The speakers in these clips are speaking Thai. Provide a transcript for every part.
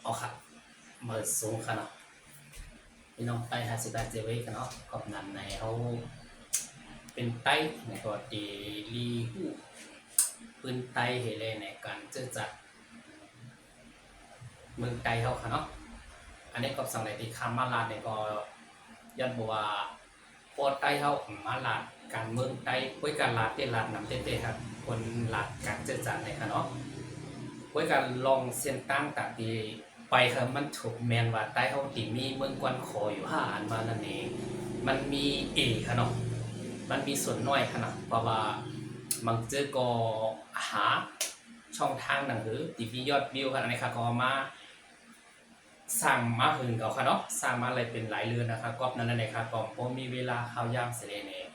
เอาครับมาสูงขนาดพี่น้องไต้58เจเวกันเนาะกอบนั้นในเขาเป็นไต้ในตัวดีลีฮู้ปืนไต้เฮเลในการเจอจัดเมืองไต้เขาค่ะเนาะอันนี้ก็สังเกตที่คำมาลาเนี่ยก็ย้อนบอกว่าพอไต้เขามาลาดการเมืองไต้ไว้การลาดเตลาดนำเต้ครับคนลาดการเจอจัดในค่ะเนาะไว้การลองเส้นตั้งตัดดีไปครับมันถูกแมนว่าใต้เขาติมีเมืองกวนขออยู่5 อันมานั่นเองมันมีเอค่ะเนาะมันมีส่วนน้อยขนาดเพราะว่าบางเจอก็หาช่องทางหนังหือตีพียอดวิวขนาดนี้ค่ะก็มาสร้างมาหึงเขาค่ะเนาะสร้างมาอะไรเป็นหลายเรือนนะครับก็นั่นแหละครับก็พอมีเวลาข่าวยามเสร็จเนี่ย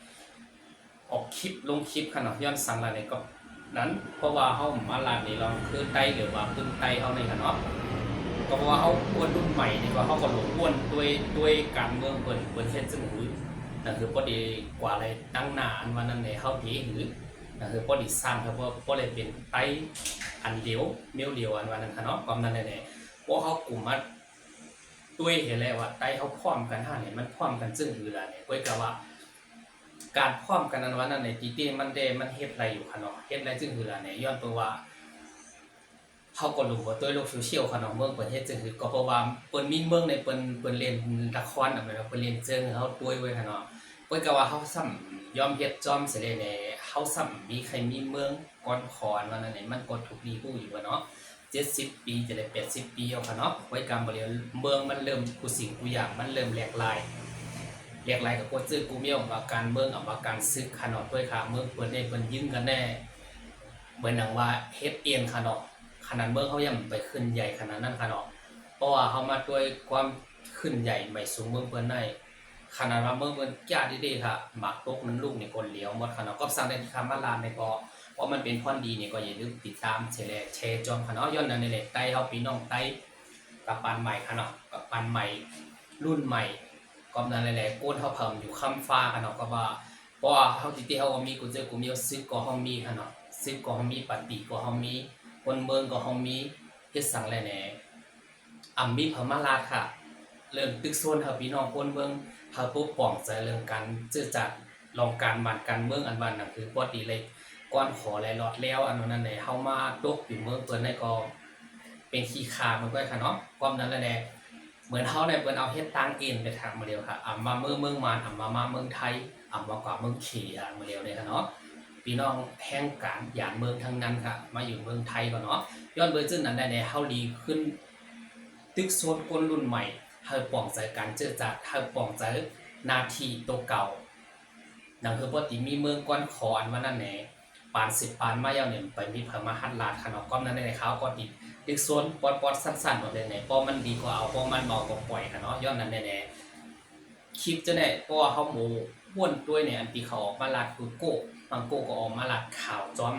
ออกคลิปลงคลิปขนาดย้อนสั่งอะไรก็นั้นเพราะว่าเขามาลาดนี่เราคือไต้หรือว่าพึ่งไต้เขาในค่ะเนาะก็เพราะว่าเขาอ้วนรุ่นใหม่นี่ก็เขาก็หลงอ้วนด้วยการเมืองเปิดเฮ็ดซึ่งหือนั่นคือพอดีกว่าอะไรตั้งหน้าอันวันนั้นในเขาดีหือนั่นคือพอดีสร้างครับว่าพอเลยเป็นไต้อันเดียวเมียวเดียวอันวันนั้นค่ะเนาะความนั้นเนี่ยพวกเขากลุ่มมาด้วยเห็นแล้วว่าไต้เขาพร้อมกันห่าเนี่ยมันพร้อมกันซึ่งหือละเนี่ยก็กะว่าการพร้อมกันนั้นวันนั้นในตีเต้มันเฮ็ดอะไรอยู่ค่ะเนาะเฮ็ดอะไรซึ่งหือละเนี่ยย้อนตัวว่าเขาก็รู้ว่าตัวโลกโซเชียลค่ะเนาะเมืองประเทศจังคือก็เพราะว่าเปิ้นมีเมืองในเปิ้นเล่นละครน่ะแม่นว่าเปิ้นเล่นเจิงเฮาตัวยไว้ค่ะเนาะเปิ้นก็ว่าเฮาซ้ำยอมเฮ็ดจอมเสิได้แน่เฮาซ้ำมีใครมีเมืองก่อนขอนว่านั่นนี่มันก็ถูกดีฮู้อยู่ว่าเนาะ70 ปีจะได้80 ปีเอาค่ะเนาะไว้กรรมบ่แล้วเมืองมันเริ่มกูสิ่งกูอย่างมันเริ่มแหลกลายกับกดซื้อกูเมียวว่าการเมืองเอาว่าการซึกค่ะเนาะด้วยค่ะเมืองเปิ้นได้เปิ้นยิงกันแน่เหมือนหนังว่าเฮ็ดเอียนค่ะเนาะขนาดเมืองเขายังไปขึ้นใหญ่ขนาดนั้นค่ะเนาะเพราะว่าเขามาด้วยความขึ้นใหญ่ไม่สูงเมืองเปิ้นได้ขนาดว่าเมืองเปิ้นญาติดีๆค่ะหมากตกนั้นลูกนี่ก็เหลียวหมดค่ะเนาะก็สร้างได้ที่คำว่าลานนี่ก็เพราะมันเป็นพรดีนี่ก็อย่าลืมติดตามแชร์จอมค่ะเนาะย้อนนั้นนี่แหละไต้เฮาพี่น้องไต้กับปานใหม่ค่ะเนาะกับปานใหม่รุ่นใหม่ก็นั่นแหละโกนเฮาเพิ่มอยู่ค้ำฟ้าค่ะเนาะก็ว่าเพราะว่าเฮาที่เฮามีกูเจอกูมีซึกก็เฮามีค่ะเนาะซึกก็เฮามีปฏิก็เฮามีคนเมืองก็เฮามีเฮ็ดสังแลแหน่มีพม่าลาดค่ะเริ่มตึกโซนเฮาพี่น้องคนเมืองเฮาปกป้องใจเรื่องการจื้อจัดลองการบ้านการเมืองอันบ้านนั่นคือบ่ดีเลยก่อนขอหลายรอดแล้วอันนั้นแหละเฮามาตกอยู่เมืองเพิ่นได้ก็เป็นขี้คามันก็ค่ะเนาะความนั้นแหละเหมือนเฮาเนี่ยเพิ่นเอาเฮ็ดต่างเอ็นไปทางมาเดียวค่ะมาเมืองมานมาเมืองไทยมากว่าเมืองขี่มาเดียวเลยค่ะเนาะพี่น้องแห่งการหยานเมืองทั้งนั้นค่ะมาอยู่เมืองไทยก็เนาะย้อนเบอร์จึ้นนั้นได้เฮาดีขึ้นตึกโซนคนรุ่นใหม่เฮาป้องใจการเจอจัดเฮาป้องใจหน้าที่ตัวเก่านั่นคือบ่ติมีเมืองก่อนขออันว่านั่นแหละปาน10ปานมาแล้วเนี่ยไปมีพม่าฮัดลาดค่ะเนาะก็นั้นได้เขาก็ติตึกโซนปอดสั้นๆหมดเลยเนี่ยเพราะมันดีกว่าเอาเพราะมันเบากว่าปล่อยค่ะเนาะย้อนนั้นแน่ๆคลิปจะได้เพราะว่าเฮาหมู่ม่วนด้วยเนี่ยอันที่เขาออกมาลาดคือโก้บางโก้ก็ออกมาลาดข่าวจอม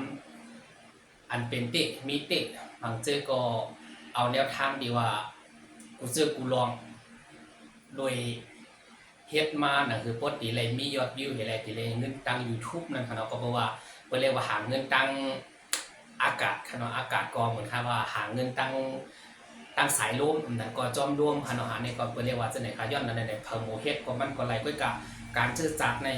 อันเป็นเตะมีเตะบางเจอก็เอาแนวทางดีว่ากูเจอกูลองโดยเฮ็ดมาน่ะคือปกติเลยมียอดวิวเฮ็ดอะไรที่เลยเงินตัง YouTube นั่นค่ะเนาะก็เพราะว่าเพิ่นเรียกว่าหาเงินตังอากาศค่ะเนาะอากาศก็เหมือนค่ะว่าหาเงินตังสายลมนั่นก็จอมรวมค่ะเนาะอันนี้ก็เพิ่นเรียกว่าจังได๋ค่ะย้อนนั้นได้เพิ่มโมเฮ็ดก็มันก็ไหลก็กะการเจอจัดใน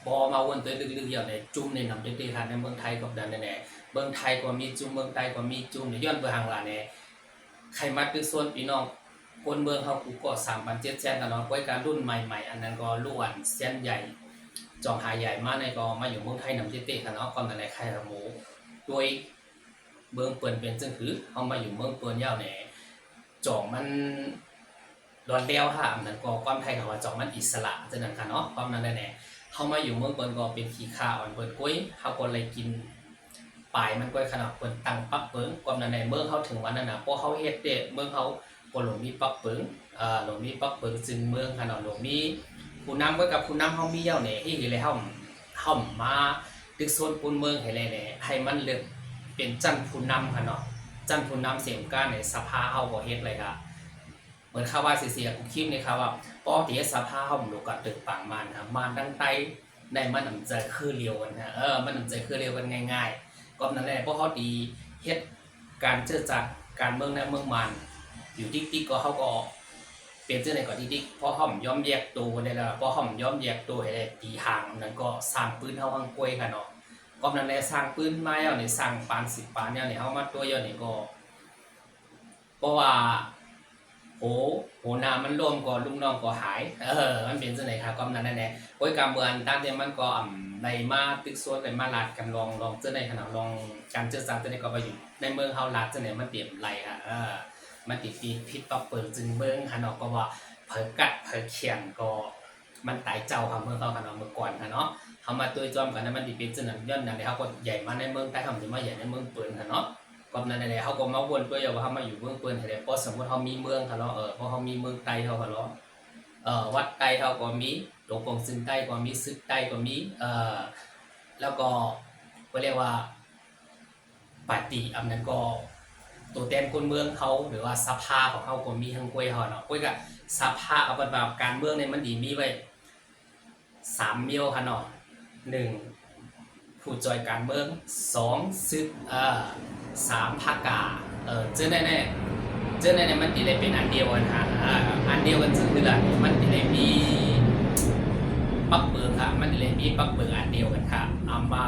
บ่มาวนตัวลึกๆอย่างในจุ่มในนำตื้อๆค่ะในเมืองไทยก็ดันแน่เมืองไทยก็มีจุ่มเมืองใต้ก็มีจุ่มย้อนเบิ่งหางล่ะแน่ใครมาตึกส่วนพี่น้องคนเมืองเฮากูก็3,700,000กันเนาะไว้การรุ่นใหม่ๆอันนั้นก็ล้วนเส้นใหญ่จองหาใหญ่มาในก็มาอยู่เมืองไทยนำตื้อๆค่ะเนาะก็นั่นแหละใครละหมูโดยเมืองเปิ้นเป็นจังคือเฮามาอยู่เมืองเปิ้นยาวแหน่จองมันร้อนแล้วค่ะอันนั้นก็ความไทยก็ว่าจองมันอิสระจังนั้นค่ะเนาะความนั้นแน่เฮามาอยู่เมืองเปิ้นก็เป็นขี้ข้าอ่อนเปิ้นกุ้ยเฮาก็เลยกินปลายมันก้อยขนาดเปิ้นตั้งปักเปิงความนั้นในเมืองเฮาถึงวันนั้นน่ะเพราะเฮาเฮ็ดเด้เมืองเฮาบ่หลงมีปักเปิงหลงมีปักเปิงจึงเมืองค่ะเนาะหลงมีผู้นำไว้กับผู้นำเฮามียาวแหน่ที่เฮ็ดให้เฮามาตึกโซนปูนเมืองให้แหน่ให้มันเลือกเป็นจันผู้นำค่ะเนาะจันผู้นำเสียงการในสภาเฮาบ่เฮ็ดเลยค่ะเหมือนคำว่าเสียกูคิดนี่ครับว่าปกติสภาเฮามันก็ตึกปางมานครับมานทั้งไตได้มันนำใจคือเรียวกันฮะมันนำใจคือเรียวกันง่ายๆก็นั่นแหละเพราะเฮาดีเฮ็ดการเจอจัดการเมืองในเมืองมาน อยู่ติ๊กก็เขาก็เปลี่ยนชื่อในก่อนติ๊กพอห้อมย้อมแยกตัวได้แล้วพอห้อมย้อมแยกตัวให้ได้ตีห่างนั้นก็สร้างปืนเฮาหังกล้วยกันเนาะก็นั่นแหละสร้างปืนมาแล้วนี่สร้างปาน10ปานเนี่ยเฮามาตัวเยอะนี่ก็เพราะว่าโหนามันร่วมก็ลุงน้องก็หายมันเป็นจังได๋ครับก็นั่นแหละโดยการเมืองตามที่มันก็ได้มาตึกสวนได้มาลาดกันลองจังได๋ขนาดลองการเจรจาจังได๋ก็ไปอยู่ในเมืองเฮาลาดจังได๋มันเตรียมไหลค่ะมันติดพิษปอกเปิงจึงเมืองหันเนาะก็ว่าเผยกัดเผยเขียนก็มันตายเจ้าครับเมืองเขาหันเนาะเมื่อก่อนค่ะเนาะเฮามาตัวจอมกันนั้นมันสิเป็นจังนั้นย้อนนั่นแหละเฮาก็ใหญ่มาในเมืองใต้เฮาสิมาใหญ่ในเมืองเปิ้นค่ะเนาะก็นั่นแหละเฮาก็มาวนตัวอยู่ว่าเฮามาอยู่เมืองเปิ้นให้ได้เพราะสมมุติเฮามีเมืองค่ะเนาะเพราะเฮามีเมืองใต้เฮาค่ะเนาะวัดใต้เฮาก็มีหลวงปงซึงใต้ก็มีซึกใต้ก็มีแล้วก็ก็เรียกว่าปาติอันนั้นก็ตัวแทนคนเมืองเขาหรือว่าสภาของเขาก็มีทั้งกล้วยเฮาเนาะกล้วยก็สภาเอาเป็นแบบการเมืองเนี่ยมันดีมีไว้3เมียวค่ะเนาะ1ผู้จอยการเมือง2ซึก3ภาคกาเจอแน่ๆมันสิได้เป็นอันเดียวกันค่ะอันเดียวกันคือล่ะมันสิได้มีปักเบิกค่ะมันสิได้มีปักเบิกอันเดียวกันค่ะอัมบา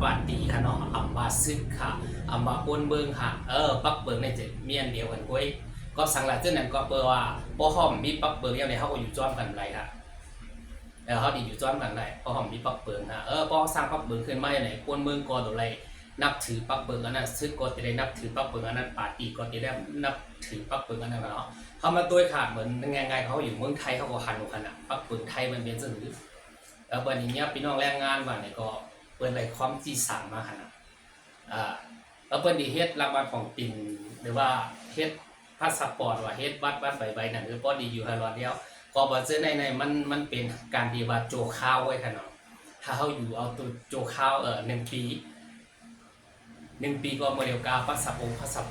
ปาติค่ะเนาะอัมบาซึกค่ะอัมบาปนเบิงค่ะปักเบิกในจะมีอันเดียวกันกล้วยก็สังหลายจังนั้นก็เปิดว่าบ่ฮ้อมมีปักเบิกอย่างใดเฮาก็อยู่จ้อมกันหลายค่ะเขาดีอยู่จ้อมกันหลายบ่ฮ้อมมีปักเบิกค่ะพอสร้างปักเบิกขึ้นมาอย่างไหนคนเมืองก็โดนไล่นับถือปักเบิกอันนั้นซึกก็จะได้นับถือปักเบิกอันนั้นปาติก็จะได้นับถือปักเบิกอันนั้นเนาะเฮามาตัวค่ะเหมือนง่ายๆเขาอยู่เมืองไทยเขาก็หันกันน่ะปักเบิกไทยมันเป็นจังซี่บัดนี้เนี่ยพี่น้องแรงงานว่านี่ก็เปิ้นได้ความที่สร้างมาหั่นน่ะแล้วเปิ้นสิเฮ็ดรางวัลของปิ่นหรือว่าเฮ็ดพาสปอร์ตว่าเฮ็ดบัตรใบนั่นคือบ่ดีอยู่หั่นว่าเดียวก็บ่ซื้อในมันเป็นการที่ว่าโจข่าวไว้คั่นเนาะถ้าเฮาอยู่เอาตัวโจข่าว1 ปีก็บ่เดียวกาพาสป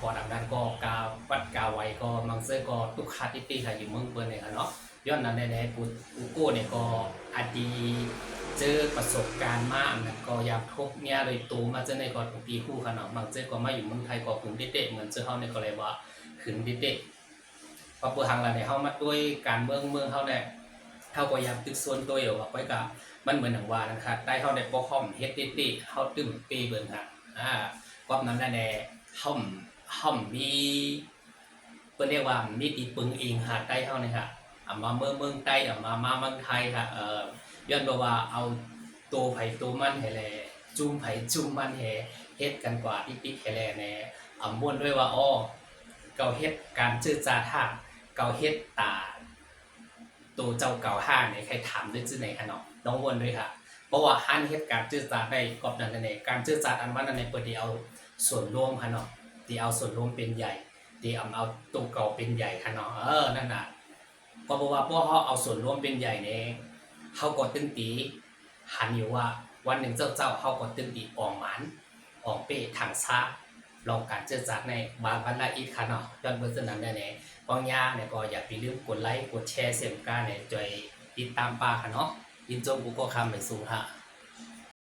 อร์ตอันนั้นก็กาวัดกาไว้ก็มังเซก็ทุกคาติติค่ะอยู่เมืองเปิ้นนี่ค่ะเนาะย้อนนั้นแน่ๆกูโก้เนี่ยก็อดีเจอประสบการณ์มาอันนั้นก็อยากทบเนี่ยโดยตัวมาเจอในก็ปีคู่ค่ะเนาะมังเจก็มาอยู่เมืองไทยก็ถึงเด็ดๆเหมือนเจอเฮาเนี่ยก็เลยว่าถึงเด็ดๆพอเปิดทางแล้วเนี่ยเฮามาด้วยการเมืองเฮาเนี่ยเฮาก็อยากตึกส่วนตัวอยู่ว่าไว้ก็มันเหมือนหนังว่านั่นค่ะใต้เฮาได้ปกครองเฮ็ดติๆเฮาตึ้มปีเบิ่งค่ะก็นั้นแน่ๆเฮามีเพิ่นเรียกว่ามีตีปึงเองหาใต้เฮานี่ค่ะมาเมืองใต้มาเมืองไทยค่ะย้อนว่าเอาตัวไผตัวมันให้แลจุ่มไผจุ่มมันให้เฮ็ดกันกว่าติ๊กๆให้แลแน่ม่วนด้วยว่าเก่าเฮ็ดการจื้อจาท่าเก่าเฮ็ดตาตัวเจ้าเก่าห้าเนี่ยใครถามด้วยชื่อไหนคะเนาะน้องม่วนด้วยค่ะเพราะว่าหันเฮ็ดการจื้อจาได้กอบนั้นแน่การจื้อจาอันว่านั้นเปิดที่เอาส่วนรวมค่ะเนาะที่เอาส่วนรวมเป็นใหญ่ที่เอาตัวเก่าเป็นใหญ่ค่ะเนาะนั่นน่ะเพราะว่าพวกเขาเอาส่วนรวมเป็นใหญ่เนี่ยเขาก็ตึงตีหันอยู่ว่าวันหนึ่งเจ้าเขาก็ตึงตีออกหมันออกเป้ทางซ้าลองการเจอจากในบางบรรดาอีกค่ะเนาะย้อนเบอร์สนั้นเนี่ยบางอย่างเนี่ยก็อย่าไปลืมกดไลค์กดแชร์เสียงการเนี่ยจอยติดตามป้าค่ะเนาะยินจมกูก็คำไปสู่ฮะ